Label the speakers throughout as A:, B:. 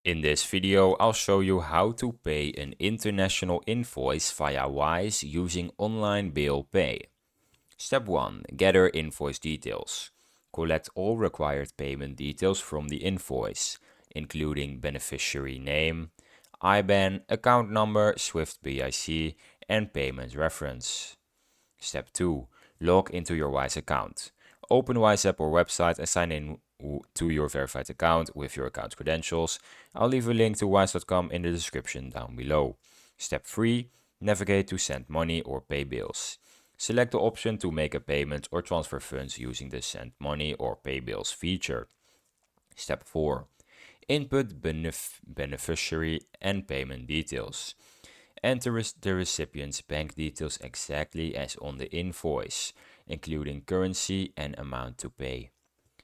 A: In this video, I'll show you how to pay an international invoice via Wise using online bill pay. Step 1. Gather invoice details. Collect all required payment details from the invoice, including beneficiary name, IBAN, account number, SWIFT BIC, and payment reference. Step 2. Log into your Wise account. Open Wise app or website and sign in to your verified account with your account credentials. I'll leave a link to wise.com in the description down below. Step 3. Navigate to send money or pay bills. Select the option to make a payment or transfer funds using the send money or pay bills feature. Step 4. Input beneficiary and payment details. Enter the recipient's bank details exactly as on the invoice, including currency and amount to pay.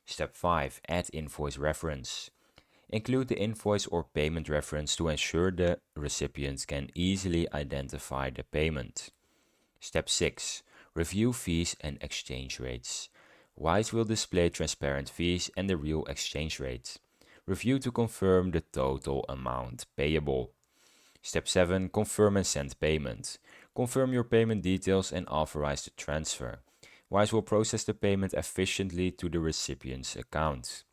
A: Step 5. Add invoice reference. Include the invoice or payment reference to ensure the recipient can easily identify the payment. Step 6. Review fees and exchange rates. Wise will display transparent fees and the real exchange rate. Review to confirm the total amount payable. Step 7. Confirm and send payment. Confirm your payment details and authorize the transfer. Wise will process the payment efficiently to the recipient's account.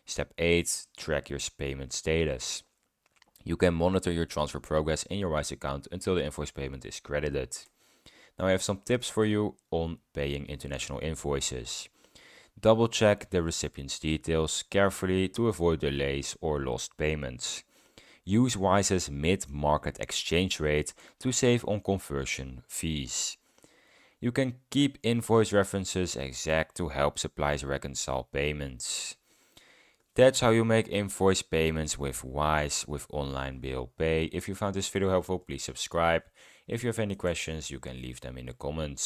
A: Step 8. Track your payment status. You can monitor your transfer progress in your Wise account until the invoice payment is credited. Now I have some tips for you on paying international invoices. Double check the recipient's details carefully to avoid delays or lost payments. Use Wise's mid-market exchange rate to save on conversion fees. You can keep invoice references exact to help suppliers reconcile payments. That's how you make invoice payments with Wise with online bill pay. If you found this video helpful, please subscribe. If you have any questions, you can leave them in the comments.